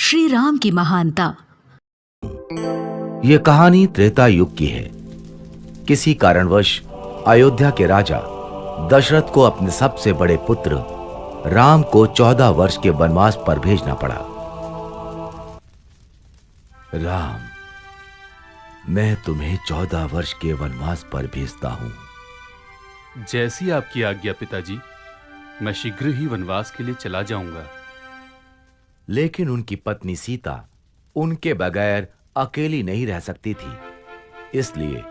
श्री राम की महानता। ये कहानी त्रेता युग की है। किसी कारणवश अयोध्या के राजा दशरथ को अपने सबसे बड़े पुत्र राम को 14 वर्ष के वनवास पर भेजना पड़ा। राम, मैं तुम्हें 14 वर्ष के वनवास पर भेजता हूं। जैसी आपकी आज्ञा पिताजी, मैं शीघ्र ही वनवास के लिए चला जाऊंगा। लेकिन उनकी पत्नी सीता उनके बगैर अकेली नहीं रह सकती थी, इसलिए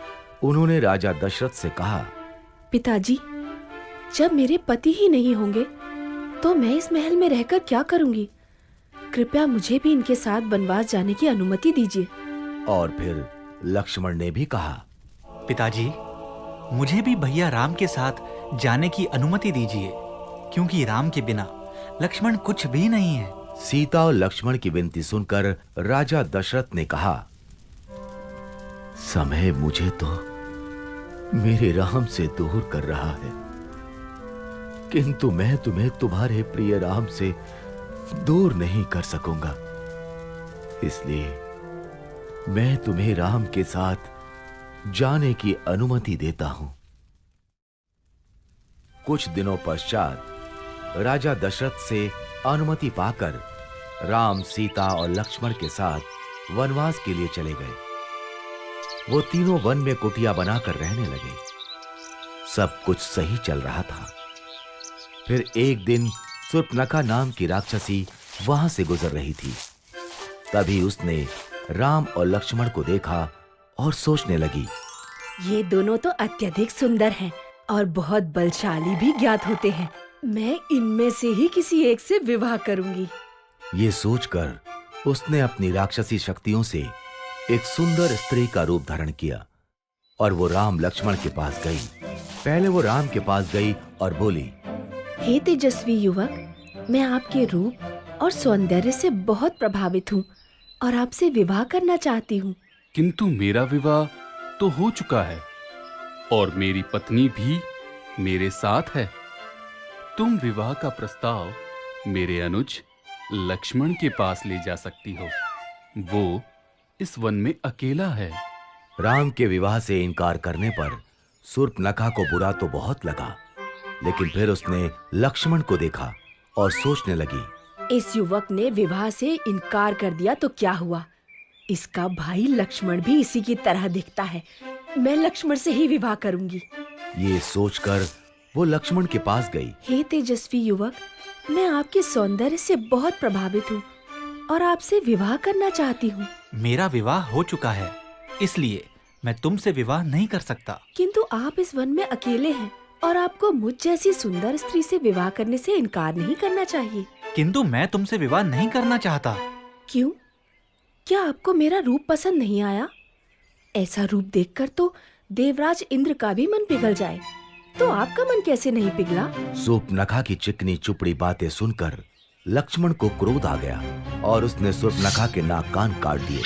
उन्होंने राजा दशरथ से कहा, पिताजी, जब मेरे पति ही नहीं होंगे तो मैं इस महल में रहकर क्या करूंगी? कृपया मुझे भी इनके साथ वनवास जाने की अनुमति दीजिए। और फिर लक्ष्मण ने भी कहा, पिताजी, मुझे भी भैया राम के साथ जाने की अनुमति दीजिए, क्योंकि राम के बिना लक्ष्मण कुछ भी नहीं है। सीता और लक्ष्मण की विनती सुनकर राजा दशरथ ने कहा, समय मुझे तो मेरे राम से दूर कर रहा है, किंतु मैं तुम्हें तुम्हारे प्रिय राम से दूर नहीं कर सकूंगा। इसलिए मैं तुम्हें राम के साथ जाने की अनुमति देता हूं। कुछ दिनों पश्चात राजा दशरथ से अनुमति पाकर राम, सीता और लक्ष्मण के साथ वनवास के लिए चले गए। वो तीनों वन में कुटिया बनाकर रहने लगे। सब कुछ सही चल रहा था। फिर एक दिन शूर्पणखा नाम की राक्षसी वहां से गुजर रही थी। तभी उसने राम और लक्ष्मण को देखा और सोचने लगी, ये दोनों तो अत्यधिक सुंदर हैं और बहुत बलशाली भी ज्ञात होते हैं। मैं इनमें से ही किसी एक से विवाह करूंगी। ये सोचकर उसने अपनी राक्षसी शक्तियों से एक सुंदर स्त्री का रूप धारण किया और वो राम लक्ष्मण के पास गई। पहले वो राम के पास गई और बोली, हे तेजस्वी युवक, मैं आपके रूप और सौंदर्य से बहुत प्रभावित हूँ और आपसे विवाह करना चाहती हूँ। किंतु मेरा विवाह तो हो चुका है और मेरी पत्नी भी मेरे साथ है। तुम विवाह का प्रस्ताव मेरे अनुज लक्ष्मण के पास ले जा सकती हो। वो इस वन में अकेला है। राम के विवाह से इनकार करने पर शूर्पणखा को बुरा तो बहुत लगा, लेकिन फिर उसने लक्ष्मण को देखा और सोचने लगी, इस युवक ने विवाह से इनकार कर दिया तो क्या हुआ? इसका भाई लक्ष्मण भी इसी की तरह दिखता है। मैं लक्ष्मण से ही विवाह करूंगी। ये सोचकर वो लक्ष्मण के पास गई। हे तेजस्वी युवक, मैं आपके सौंदर्य से बहुत प्रभावित हूँ और आपसे विवाह करना चाहती हूँ। मेरा विवाह हो चुका है, इसलिए मैं तुमसे विवाह नहीं कर सकता। किंतु आप इस वन में अकेले हैं और आपको मुझ जैसी सुंदर स्त्री से विवाह करने से इनकार नहीं करना चाहिए। किंतु मैं तुमसे विवाह नहीं करना चाहता। क्यों? क्या आपको मेरा रूप पसंद नहीं आया? ऐसा रूप देखकर तो देवराज इंद्र का भी मन पिघल जाए, तो आपका मन कैसे नहीं पिघला? शूर्पणखा की चिकनी चुपड़ी बातें सुनकर लक्ष्मण को क्रोध आ गया और उसने शूर्पणखा के नाक कान काट दिए।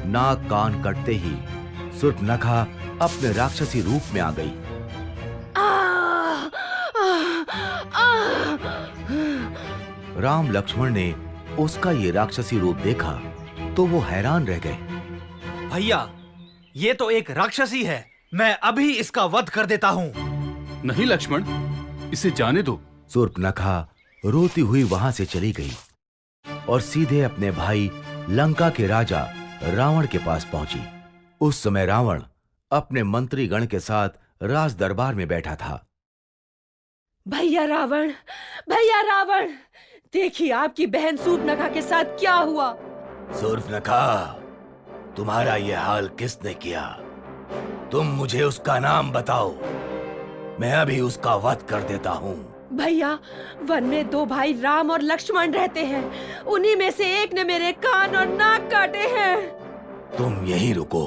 नाक कान कटते ही शूर्पणखा अपने राक्षसी रूप में आ गई। राम लक्ष्मण ने उसका ये राक्षसी रूप देखा तो वो हैरान रह गए। भैया, ये तो एक राक्षसी है। मैं अभी इसका वध कर देता हूँ। नहीं लक्ष्मण, इसे जाने दो। शूर्पणखा रोती हुई वहां से चली गई और सीधे अपने भाई लंका के राजा रावण के पास पहुंची। उस समय रावण अपने मंत्रीगण के साथ राज दरबार में बैठा था। भैया रावण, भैया रावण, देखिए आपकी बहन शूर्पणखा के साथ क्या हुआ। शूर्पणखा, तुम्हारा यह हाल किसने किया? तुम मुझे उसका नाम बताओ, मैं अभी उसका वध कर देता हूँ। भैया, वन में दो भाई राम और लक्ष्मण रहते हैं। उन्हीं में से एक ने मेरे कान और नाक काटे हैं। तुम यहीं रुको,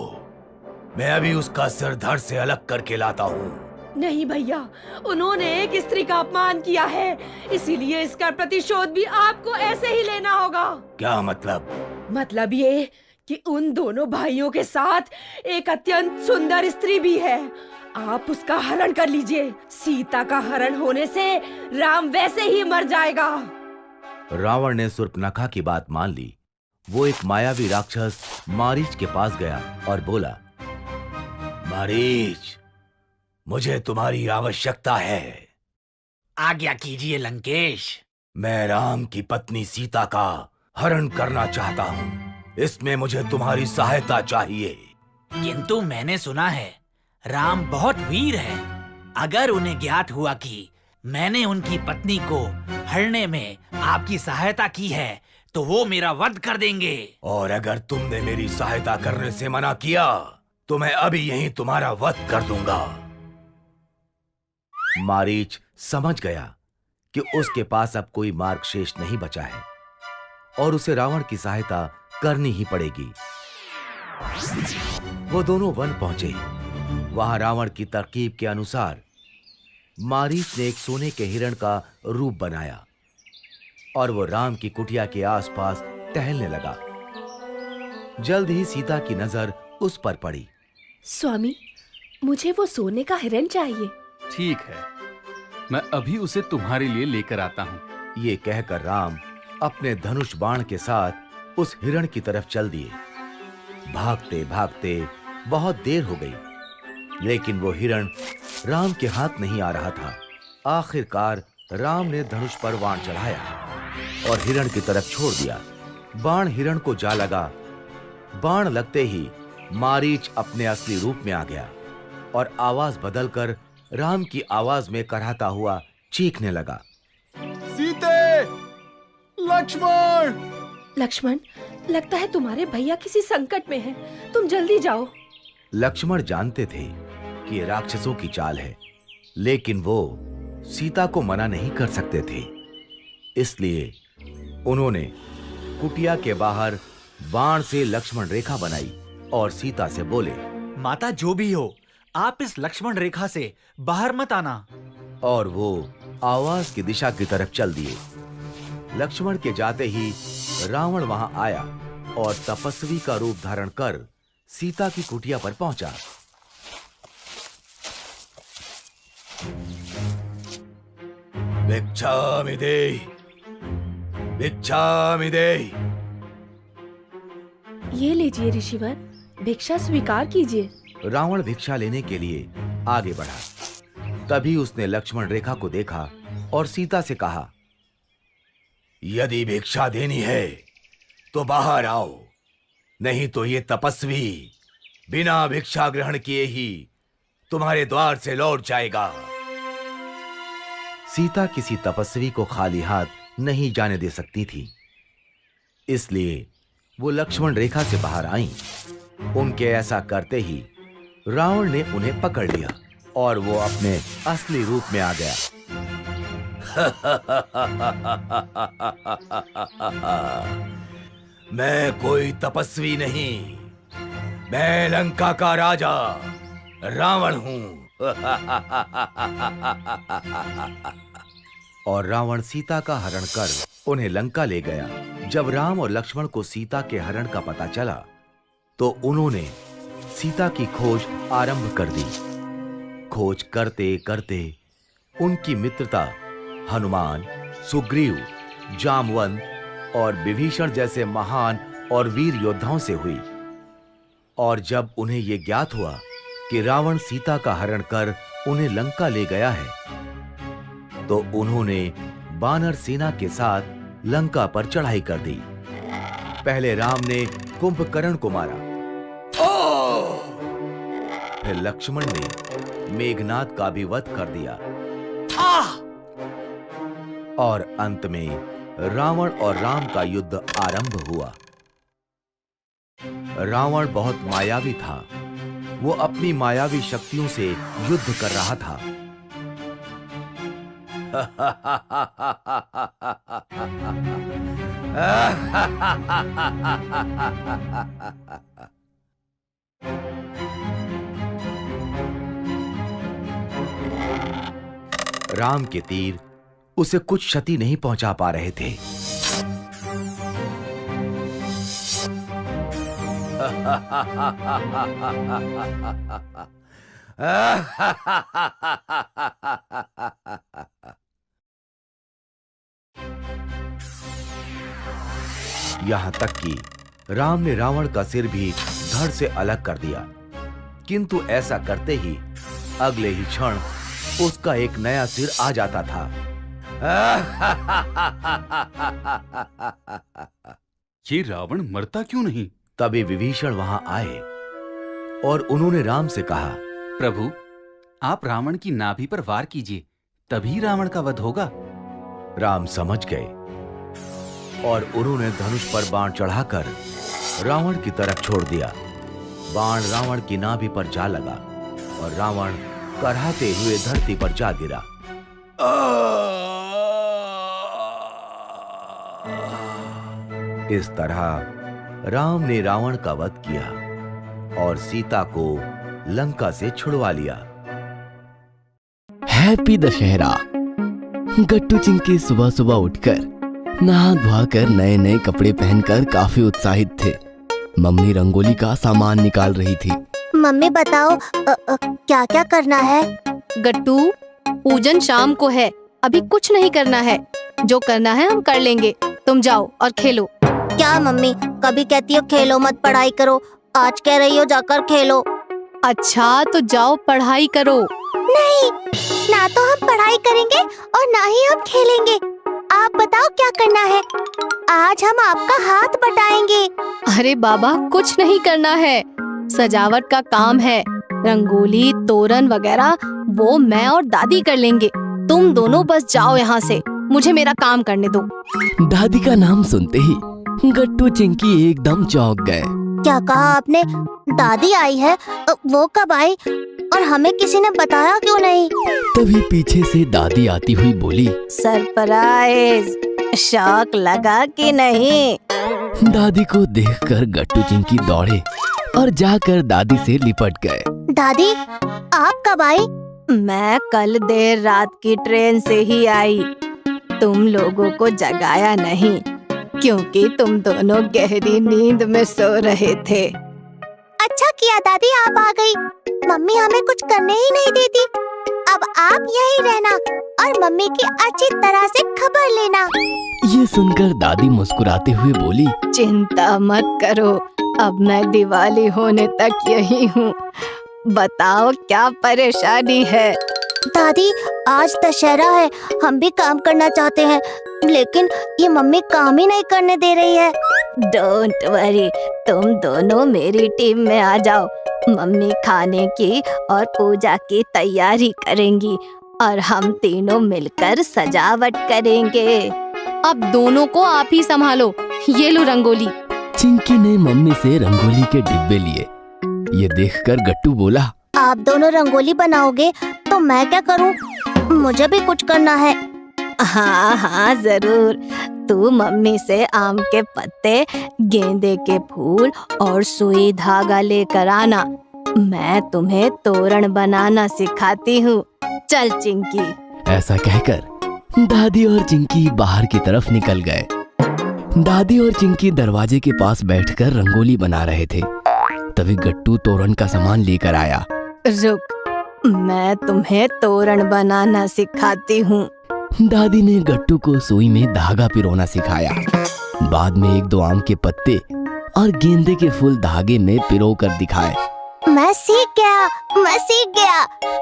मैं अभी उसका सिर धड़ से अलग करके लाता हूँ। नहीं भैया, उन्होंने एक स्त्री का अपमान किया है, इसीलिए इसका प्रतिशोध भी आपको ऐसे ही लेना होगा। क्या मतलब? मतलब ये कि उन दोनों भाइयों के साथ एक अत्यंत सुंदर स्त्री भी है। आप उसका हरण कर लीजिए। सीता का हरण होने से राम वैसे ही मर जाएगा। रावण ने शूर्पणखा की बात मान ली। वो एक मायावी राक्षस मारीच के पास गया और बोला, मारीच, मुझे तुम्हारी आवश्यकता है। आज्ञा कीजिए लंकेश। मैं राम की पत्नी सीता का हरण करना चाहता हूँ। इसमें मुझे तुम्हारी सहायता चाहिए। किंतु मैंने सुना है राम बहुत वीर है। अगर उन्हें ज्ञात हुआ कि मैंने उनकी पत्नी को हरने में आपकी सहायता की है तो वो मेरा वध कर देंगे। और अगर तुमने मेरी सहायता करने से मना किया तो मैं अभी यहीं तुम्हारा वध कर दूंगा। मारीच समझ गया कि उसके पास अब कोई मार्ग शेष नहीं बचा है और उसे रावण की सहायता करनी ही पड़ेगी। वो दोनों वन पहुंचे। वहां रावण की तरकीब के अनुसार मारीच ने एक सोने के हिरण का रूप बनाया और वो राम की कुटिया के आसपास टहलने लगा। जल्द ही सीता की नजर उस पर पड़ी। स्वामी, मुझे वो सोने का हिरण चाहिए। ठीक है, मैं अभी उसे तुम्हारे लिए लेकर आता हूँ। ये कहकर राम अपने धनुष बाण के साथ उस हिरण की तरफ चल दिए। भागते भागते बहुत देर हो गई, लेकिन वो हिरण राम के हाथ नहीं आ रहा था। आखिरकार राम ने धनुष पर बाण चढ़ाया और हिरण की तरफ छोड़ दिया। बाण हिरण को जा लगा। बाण लगते ही मारीच अपने असली रूप में आ गया और आवाज बदलकर राम की आवाज में कराहता हुआ चीखने लगा, सीते, लक्ष्मण! लक्ष्मण, लगता है तुम्हारे भैया किसी संकट में हैं। तुम जल्दी जाओ। लक्ष्मण जानते थे कि ये राक्षसों की चाल है, लेकिन वो सीता को मना नहीं कर सकते थे। इसलिए उन्होंने कुटिया के बाहर बाण से लक्ष्मण रेखा बनाई और सीता से बोले, माता जो भी हो, आप इस लक्ष्मण रेखा से बाहर मत आना। और वो आवाज की दिशा की तरफ चल दिए। लक्ष्मण के जाते ही रावण वहां आया और तपस्वी का रूप धारण कर सीता की कुटिया पर पहुंचा। भिक्षामि देहि, भिक्षामि देहि। ये लीजिए ऋषिवर, भिक्षा स्वीकार कीजिए। रावण भिक्षा लेने के लिए आगे बढ़ा। तभी उसने लक्ष्मण रेखा को देखा और सीता से कहा, यदि भिक्षा देनी है तो बाहर आओ, नहीं तो ये तपस्वी बिना भिक्षा ग्रहण किए ही तुम्हारे द्वार से लौट जाएगा। सीता किसी तपस्वी को खाली हाथ नहीं जाने दे सकती थी, इसलिए वो लक्ष्मण रेखा से बाहर आईं। उनके ऐसा करते ही रावण ने उन्हें पकड़ लिया और वो अपने असली रूप में आ गया। मैं कोई तपस्वी नहीं, मैं लंका का राजा रावण हूं। और रावण सीता का हरण कर उन्हें लंका ले गया। जब राम और लक्ष्मण को सीता के हरण का पता चला तो उन्होंने सीता की खोज आरंभ कर दी। खोज करते करते उनकी मित्रता हनुमान, सुग्रीव, जामवंत और विभीषण जैसे महान और वीर योद्धाओं से हुई। और जब उन्हें यह ज्ञात हुआ कि रावण सीता का हरण कर उन्हें लंका ले गया है, तो उन्होंने वानर सेना के साथ लंका पर चढ़ाई कर दी। पहले राम ने कुंभकर्ण को मारा, फिर लक्ष्मण ने मेघनाद का भी वध कर दिया और अंत में रावण और राम का युद्ध आरंभ हुआ। रावण बहुत मायावी था। वो अपनी मायावी शक्तियों से युद्ध कर रहा था। राम के तीर उसे कुछ क्षति नहीं पहुंचा पा रहे थे। यहाँ तक कि राम ने रावण का सिर भी धड़ से अलग कर दिया, किंतु ऐसा करते ही अगले ही क्षण उसका एक नया सिर आ जाता था। ये रावण मरता क्यों नहीं? तभी विभीषण वहां आए और उन्होंने राम से कहा, प्रभु, आप रावण की नाभि पर वार कीजिए, तभी रावण का वध होगा। राम समझ गए और उन्होंने धनुष पर बाण चढ़ाकर रावण की तरफ छोड़ दिया। बाण रावण की नाभि पर जा लगा और रावण कराहते हुए धरती पर जा गिरा। इस तरह राम ने रावण का वध किया और सीता को लंका से छुड़वा लिया। हैप्पी दशहरा। गट्टू चिंकी सुबह सुबह उठकर नहा धोआ कर नए नए कपड़े पहनकर काफी उत्साहित थे। मम्मी रंगोली का सामान निकाल रही थी। मम्मी बताओ क्या क्या करना है? गट्टू, पूजन शाम को है, अभी कुछ नहीं करना है। जो करना है हम कर लेंगे, तुम जाओ और खेलो। क्या मम्मी, कभी कहती हो खेलो मत पढ़ाई करो, आज कह रही हो जाकर खेलो। अच्छा तो जाओ पढ़ाई करो। नहीं, ना तो हम पढ़ाई करेंगे और ना ही हम खेलेंगे। आप बताओ क्या करना है? आज हम आपका हाथ बटाएंगे। अरे बाबा, कुछ नहीं करना है, सजावट का काम है। रंगोली, तोरण वगैरह वो मैं और दादी कर लेंगे। तुम दोनों बस जाओ यहाँ से, मुझे मेरा काम करने दो। दादी का नाम सुनते ही गट्टू चिंकी एकदम चौंक गए। क्या कहा आपने? दादी आई है? वो कब आई और हमें किसी ने बताया क्यों नहीं? तभी पीछे से दादी आती हुई बोली, सरप्राइज, शौक लगा कि नहीं? दादी को देखकर गट्टू चिंकी दौड़े और जाकर दादी से लिपट गए। दादी, आप कब आई? मैं कल देर रात की ट्रेन से ही आई। तुम लोगों को जगाया नहीं क्योंकि तुम दोनों गहरी नींद में सो रहे थे। अच्छा किया दादी, आप आ गई। मम्मी हमें कुछ करने ही नहीं देती। अब आप यहीं रहना और मम्मी की अच्छी तरह से खबर लेना। ये सुनकर दादी मुस्कुराते हुए बोली, चिंता मत करो, अब मैं दिवाली होने तक यही हूँ। बताओ क्या परेशानी है? दादी, आज दशहरा है, हम भी काम करना चाहते हैं, लेकिन ये मम्मी काम ही नहीं करने दे रही है। डोंट वरी, तुम दोनों मेरी टीम में आ जाओ। मम्मी खाने की और पूजा की तैयारी करेंगी और हम तीनों मिलकर सजावट करेंगे। अब दोनों को आप ही संभालो। ये लो रंगोली। चिंकी ने मम्मी से रंगोली के डिब्बे लिए। ये देखकर गट्टू बोला, आप दोनों रंगोली बनाओगे तो मैं क्या करूं? मुझे भी कुछ करना है। हाँ हाँ जरूर, तू मम्मी से आम के पत्ते, गेंदे के फूल और सुई धागा लेकर आना। मैं तुम्हें तोरण बनाना सिखाती हूँ। चल चिंकी। ऐसा कहकर दादी और चिंकी बाहर की तरफ निकल गए। दादी और चिंकी दरवाजे के पास बैठकर रंगोली बना रहे थे। तभी गट्टू तोरण का सामान लेकर आया। रुक, मैं तुम्हें तोरण बनाना सिखाती हूँ। दादी ने गट्टू को सुई में धागा पिरोना सिखाया। बाद में 1-2 आम के पत्ते और गेंदे के फूल धागे में पिरो कर दिखाए। मैं सीख गया,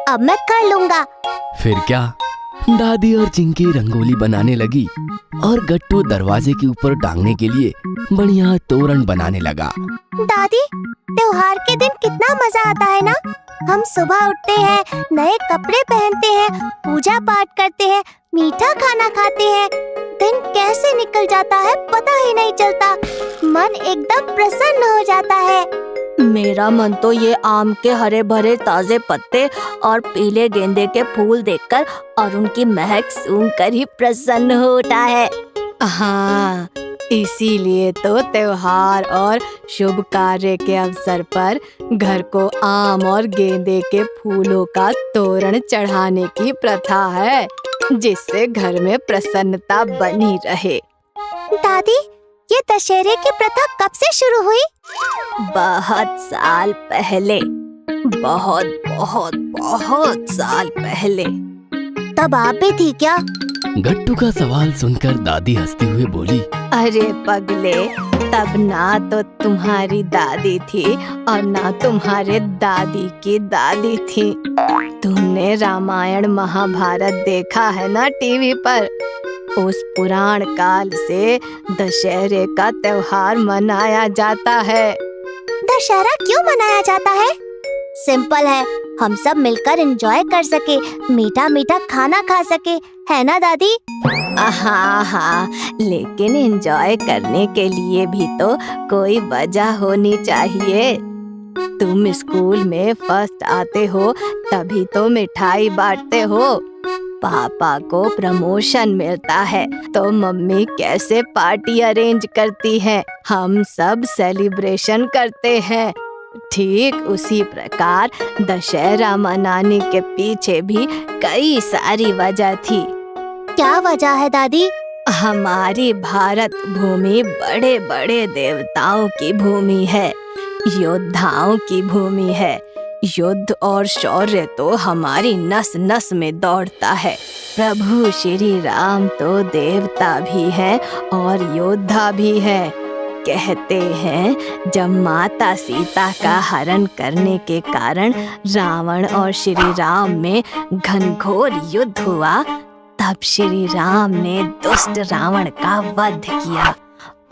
अब मैं कर लूँगा। फिर क्या, दादी और चिंकी रंगोली बनाने लगी और गट्टू दरवाजे के ऊपर टांगने के लिए बढ़िया तोरण बनाने लगा। दादी, त्योहार के दिन कितना मजा आता है ना? हम सुबह उठते हैं, नए कपड़े पहनते हैं, पूजा पाठ करते हैं, मीठा खाना खाते हैं। दिन कैसे निकल जाता है पता ही नहीं चलता। मन एकदम प्रसन्न हो जाता है। मेरा मन तो ये आम के हरे भरे ताजे पत्ते और पीले गेंदे के फूल देखकर और उनकी महक सूंघकर ही प्रसन्न होता है। हाँ, इसीलिए तो त्योहार और शुभ कार्य के अवसर पर घर को आम और गेंदे के फूलों का तोरण चढ़ाने की प्रथा है, जिससे घर में प्रसन्नता बनी रहे। दादी, ये दशहरे की प्रथा कब से शुरू हुई? बहुत साल पहले, बहुत बहुत बहुत साल पहले। तब आप भी थी क्या? गट्टू का सवाल सुनकर दादी हंसते हुए बोली, अरे पगले, तब ना तो तुम्हारी दादी थी और ना तुम्हारे दादी की दादी थी। तुमने रामायण महाभारत देखा है ना टीवी पर। उस पुराण काल से दशहरे का त्योहार मनाया जाता है। दशहरा क्यों मनाया जाता है? सिंपल है, हम सब मिलकर एंजॉय कर सके, मीठा मीठा खाना खा सके, है ना दादी? हाँ हाँ, लेकिन एंजॉय करने के लिए भी तो कोई वजह होनी चाहिए। तुम स्कूल में फर्स्ट आते हो तभी तो मिठाई बांटते हो। पापा को प्रमोशन मिलता है तो मम्मी कैसे पार्टी अरेंज करती है, हम सब सेलिब्रेशन करते हैं। ठीक उसी प्रकार दशहरा मनाने के पीछे भी कई सारी वजह थी। क्या वजह है दादी? हमारी भारत भूमि बड़े बड़े देवताओं की भूमि है, योद्धाओं की भूमि है। युद्ध और शौर्य तो हमारी नस नस में दौड़ता है। प्रभु श्री राम तो देवता भी है और योद्धा भी है। कहते हैं जब माता सीता का हरण करने के कारण रावण और श्री राम में घनघोर युद्ध हुआ, तब श्री राम ने दुष्ट रावण का वध किया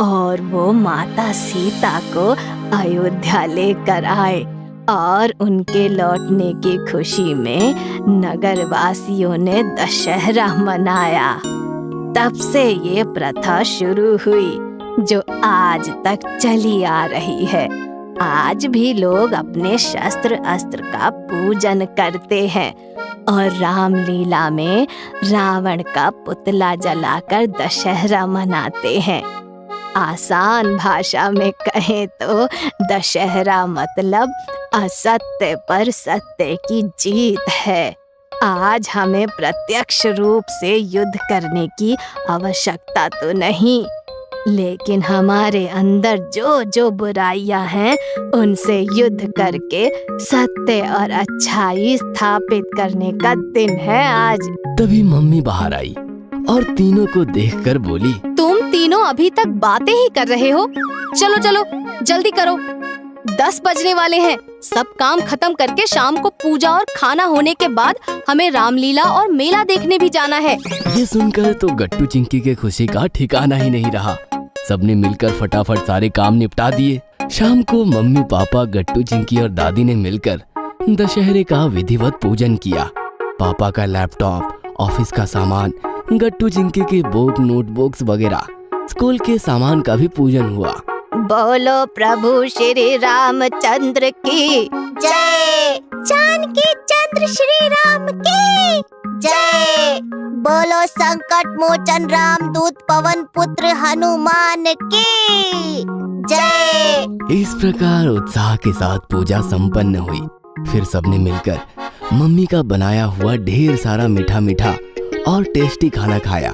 और वो माता सीता को अयोध्या लेकर आए और उनके लौटने की खुशी में नगरवासियों ने दशहरा मनाया। तब से ये प्रथा शुरू हुई जो आज तक चली आ रही है। आज भी लोग अपने शस्त्र अस्त्र का पूजन करते हैं और रामलीला में रावण का पुतला जलाकर दशहरा मनाते हैं। आसान भाषा में कहें तो दशहरा मतलब असत्य पर सत्य की जीत है। आज हमें प्रत्यक्ष रूप से युद्ध करने की आवश्यकता तो नहीं, लेकिन हमारे अंदर जो जो बुराइयां हैं उनसे युद्ध करके सत्य और अच्छाई स्थापित करने का दिन है आज। तभी मम्मी बाहर आई और तीनों को देखकर बोली, तुम तीनों अभी तक बातें ही कर रहे हो? चलो चलो जल्दी करो, 10 बजने वाले हैं। सब काम खत्म करके शाम को पूजा और खाना होने के बाद हमें रामलीला और मेला देखने भी जाना है। ये सुनकर तो गट्टू चिंकी के खुशी का ठिकाना ही नहीं रहा। सबने मिलकर फटाफट सारे काम निपटा दिए। शाम को मम्मी पापा गट्टू चिंकी और दादी ने मिलकर दशहरे का विधिवत पूजन किया। पापा का लैपटॉप, ऑफिस का सामान, गट्टू चिंकी के बुक, नोटबुक्स वगैरह स्कूल के सामान का भी पूजन हुआ। बोलो प्रभु श्री रामचंद्र की जय। जानकी चंद्र श्री राम की जय। बोलो संकट मोचन रामदूत पवन पुत्र हनुमान की जय। इस प्रकार उत्साह के साथ पूजा संपन्न हुई। फिर सबने मिलकर मम्मी का बनाया हुआ ढेर सारा मीठा मीठा और टेस्टी खाना खाया।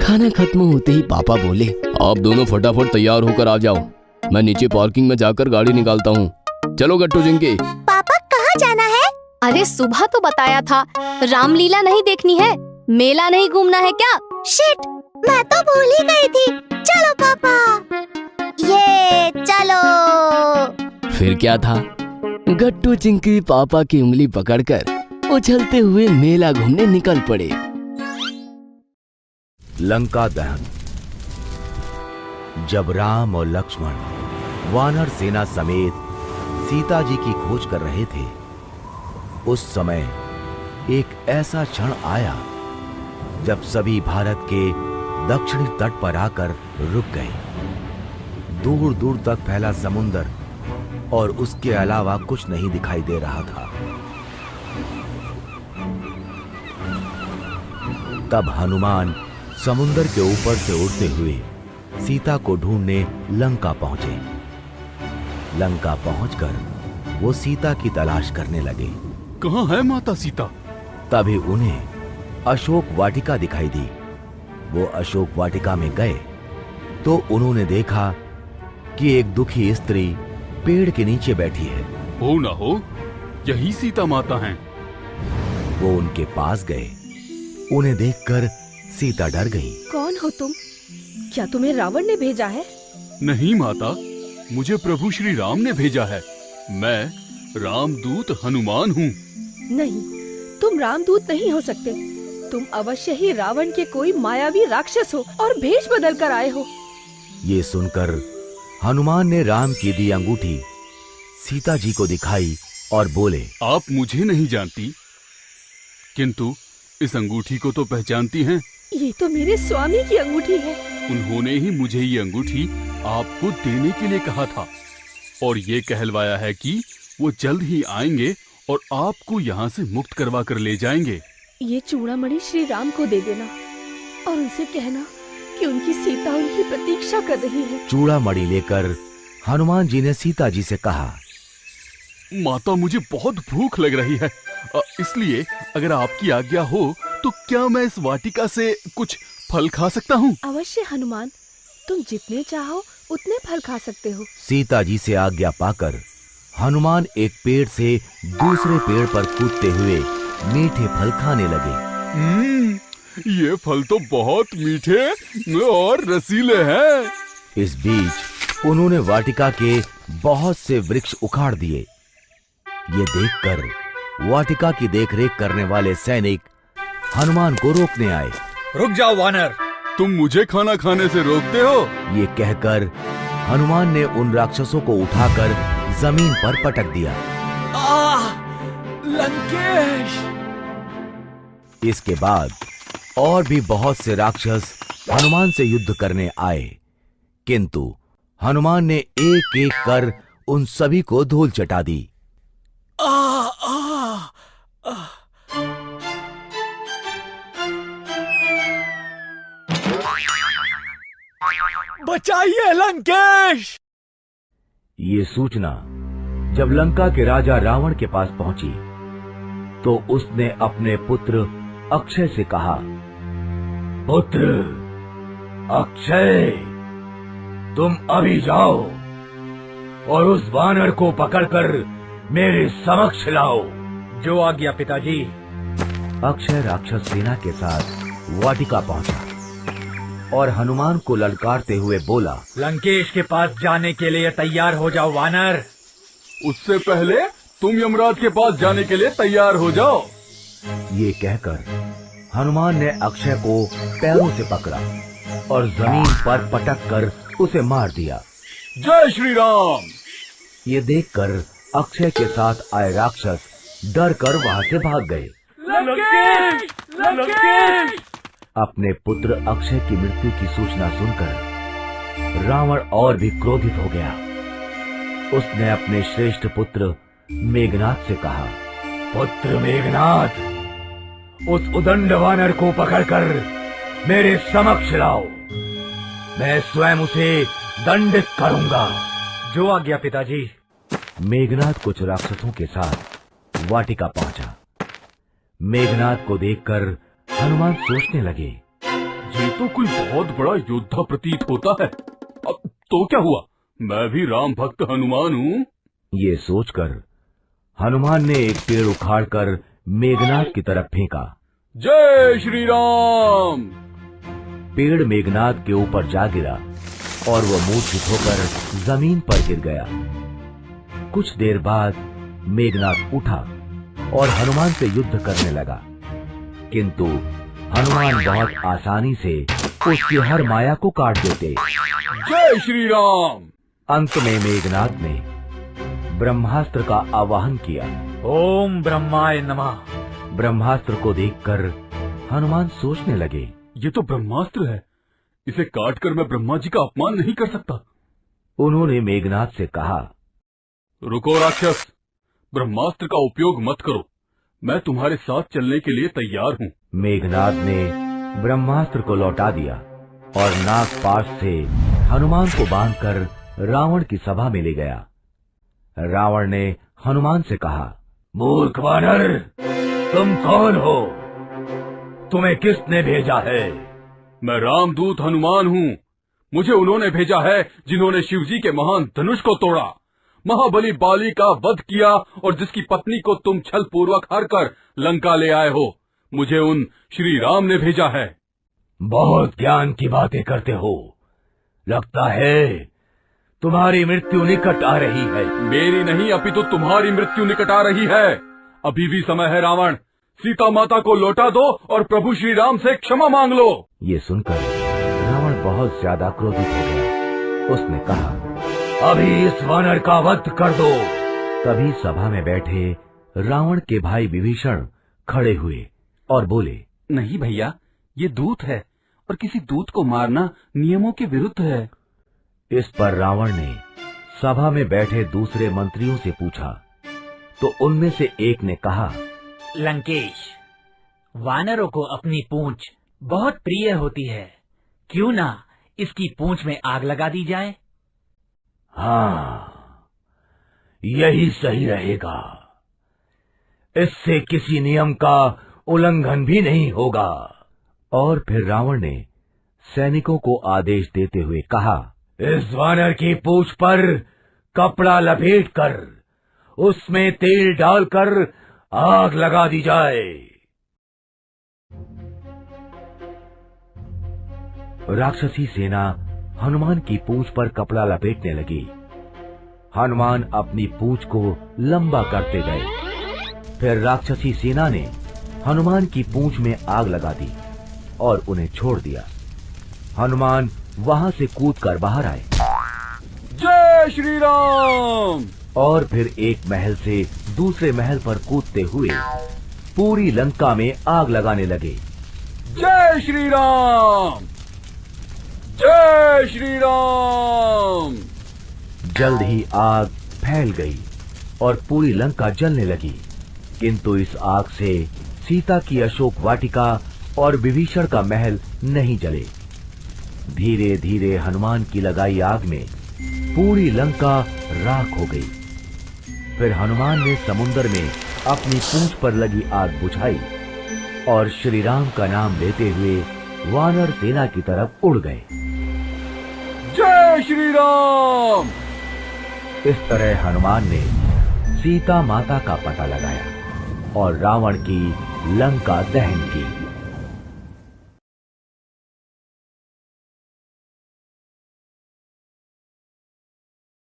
खाना खत्म होते ही पापा बोले, आप दोनों फटाफट तैयार होकर आ जाओ, मैं नीचे पार्किंग में जाकर गाड़ी निकालता हूँ। चलो गट्टू चिंकी। पापा कहाँ जाना है? अरे सुबह तो बताया था, रामलीला नहीं देखनी है, मेला नहीं घूमना है क्या? शिट, मैं तो भूल ही गई थी। चलो पापा, ये चलो। फिर क्या था, गट्टू चिंकी पापा की उंगली पकड़कर उछलते हुए मेला घूमने निकल पड़े। लंका दहन। जब राम और लक्ष्मण वानर सेना समेत सीता जी की खोज कर रहे थे, उस समय एक ऐसा क्षण आया जब सभी भारत के दक्षिणी तट पर आकर रुक गए। दूर दूर तक फैला समुंदर और उसके अलावा कुछ नहीं दिखाई दे रहा था। तब हनुमान समुंदर के ऊपर से उड़ते हुए सीता को ढूंढने लंका पहुंचे। लंका पहुंचकर वो सीता की तलाश करने लगे। कहाँ है माता सीता? तभी उन्हें अशोक वाटिका दिखाई दी। वो अशोक वाटिका में गए तो उन्होंने देखा कि एक दुखी स्त्री पेड़ के नीचे बैठी है। हो ना हो, यही सीता माता हैं। वो उनके पास गए। उन्हें देखकर सीता डर गई। कौन हो तुम? क्या तुम्हें रावण ने भेजा है? नहीं माता, मुझे प्रभु श्री राम ने भेजा है। मैं रामदूत हनुमान हूँ। नहीं, तुम रामदूत नहीं हो सकते। तुम अवश्य ही रावण के कोई मायावी राक्षस हो और भेष बदल कर आए हो। ये सुनकर हनुमान ने राम की दी अंगूठी सीता जी को दिखाई और बोले, आप मुझे नहीं जानती, किंतु इस अंगूठी को तो पहचानती हैं। ये तो मेरे स्वामी की अंगूठी है। उन्होंने ही मुझे ये अंगूठी आपको देने के लिए कहा था और ये कहलवाया है कि वो जल्द ही आएंगे और आपको यहाँ से मुक्त करवा कर ले जाएंगे। ये चूड़ामणि श्री राम को दे देना और उनसे कहना कि उनकी सीता उनकी प्रतीक्षा कर रही है। चूड़ामणि लेकर हनुमान जी ने सीता जी से कहा, माता, मुझे बहुत भूख लग रही है, इसलिए अगर आपकी आज्ञा हो तो क्या मैं इस वाटिका से कुछ फल खा सकता हूँ? अवश्य हनुमान, तुम जितने चाहो उतने फल खा सकते हो। सीता जी से आज्ञा पाकर हनुमान एक पेड़ से दूसरे पेड़ पर कूदते हुए मीठे फल खाने लगे। ये फल तो बहुत मीठे और रसीले हैं। इस बीच उन्होंने वाटिका के बहुत से वृक्ष उखाड़ दिए। ये देखकर वाटिका की देखरेख करने वाले सैनिक हनुमान को रोकने आए। रुक जाओ वानर, तुम मुझे खाना खाने से रोकते हो? ये कहकर हनुमान ने उन राक्षसों को उठाकर जमीन पर पटक दिया। लंकेश! इसके बाद और भी बहुत से राक्षस हनुमान से युद्ध करने आए, किंतु हनुमान ने एक एक कर उन सभी को धूल चटा दी। बचाइए लंकेश! ये सूचना जब लंका के राजा रावण के पास पहुंची तो उसने अपने पुत्र अक्षय से कहा, पुत्र अक्षय, तुम अभी जाओ और उस वानर को पकड़कर मेरे समक्ष लाओ। जो आज्ञा पिताजी। अक्षय राक्षस सेना के साथ वाटिका पहुंचा और हनुमान को ललकारते हुए बोला, लंकेश के पास जाने के लिए तैयार हो जाओ वानर। उससे पहले तुम यमराज के पास जाने के लिए तैयार हो जाओ। ये कहकर हनुमान ने अक्षय को पैरों से पकड़ा और जमीन पर पटक कर उसे मार दिया। जय श्री राम! ये देखकर अक्षय के साथ आए राक्षस डर कर वहाँ से भाग गए। लंकेश! लंकेश! अपने पुत्र अक्षय की मृत्यु की सूचना सुनकर रावण और भी क्रोधित हो गया। उसने अपने श्रेष्ठ पुत्र मेघनाद से कहा, पुत्र मेघनाद, उस उदंड वानर को पकड़कर मेरे समक्ष लाओ। मैं स्वयं उसे दंडित करूंगा। जो आज्ञा पिताजी। मेघनाद कुछ राक्षसों के साथ वाटिका पहुंचा। मेघनाद को देखकर हनुमान सोचने लगे, ये तो कोई बहुत बड़ा योद्धा प्रतीत होता है। अब तो क्या हुआ, मैं भी राम भक्त हनुमान हूँ। ये सोचकर हनुमान ने एक पेड़ उखाड़कर मेघनाद की तरफ फेंका। जय श्री राम! पेड़ मेघनाद के ऊपर जा गिरा और वो मूर्छित होकर जमीन पर गिर गया। कुछ देर बाद मेघनाद उठा और हनुमान से युद्ध करने लगा, किंतु हनुमान बहुत आसानी से उसकी हर माया को काट देते। जय श्री राम! अंत में मेघनाद ने ब्रह्मास्त्र का आवाहन किया। ओम ब्रह्माय नमः। ब्रह्मास्त्र को देखकर हनुमान सोचने लगे, ये तो ब्रह्मास्त्र है, इसे काटकर मैं ब्रह्मा जी का अपमान नहीं कर सकता। उन्होंने मेघनाद से कहा, रुको राक्षस, ब्रह्मास्त्र का उपयोग मत करो, मैं तुम्हारे साथ चलने के लिए तैयार हूँ। मेघनाद ने ब्रह्मास्त्र को लौटा दिया और नागपाश से हनुमान को बांधकर रावण की सभा में ले गया। रावण ने हनुमान से कहा, मूर्ख वानर, तुम कौन हो? तुम्हें किसने भेजा है? मैं रामदूत हनुमान हूँ। मुझे उन्होंने भेजा है जिन्होंने शिवजी के महान धनुष को तोड़ा, महाबली बाली का वध किया और जिसकी पत्नी को तुम छल पूर्वक हर कर लंका ले आए हो। मुझे उन श्री राम ने भेजा है। बहुत ज्ञान की बातें करते हो, लगता है तुम्हारी मृत्यु निकट आ रही है। मेरी नहीं अपितु तुम्हारी मृत्यु निकट आ रही है। अभी भी समय है रावण, सीता माता को लौटा दो और प्रभु श्री राम से क्षमा मांग लो। ये सुनकर रावण बहुत ज्यादा क्रोधित हो गया। उसने कहा, अभी इस वानर का वध कर दो। तभी सभा में बैठे रावण के भाई विभीषण खड़े हुए और बोले, नहीं भैया, ये दूत है और किसी दूत को मारना नियमों के विरुद्ध है। इस पर रावण ने सभा में बैठे दूसरे मंत्रियों से पूछा, तो उनमें से एक ने कहा, लंकेश, वानरों को अपनी पूंछ बहुत प्रिय होती है, क्यों ना इसकी पूंछ में आग लगा दी जाए? हाँ, यही सही रहेगा। इससे किसी नियम का उल्लंघन भी नहीं होगा। और फिर रावण ने सैनिकों को आदेश देते हुए कहा, इस वानर की पूंछ पर कपड़ा लपेटकर उसमें तेल डालकर आग लगा दी जाए। राक्षसी सेना हनुमान की पूंछ पर कपड़ा लपेटने लगी। हनुमान अपनी पूंछ को लंबा करते गए। फिर राक्षसी सेना ने हनुमान की पूंछ में आग लगा दी और उन्हें छोड़ दिया। हनुमान वहां से कूदकर बाहर आए। जय श्री राम! और फिर एक महल से दूसरे महल पर कूदते हुए पूरी लंका में आग लगाने लगे। जय श्री राम! जय श्री राम! जल्द ही आग फैल गई और पूरी लंका जलने लगी। किंतु इस आग से सीता की अशोक वाटिका और विभीषण का महल नहीं जले। धीरे धीरे हनुमान की लगाई आग में पूरी लंका राख हो गई। फिर हनुमान ने समुद्र में अपनी पूंछ पर लगी आग बुझाई और श्री राम का नाम लेते हुए वानर सेना की तरफ उड़ गए। जय श्री राम! इस तरह हनुमान ने सीता माता का पता लगाया और रावण की लंका दहन की।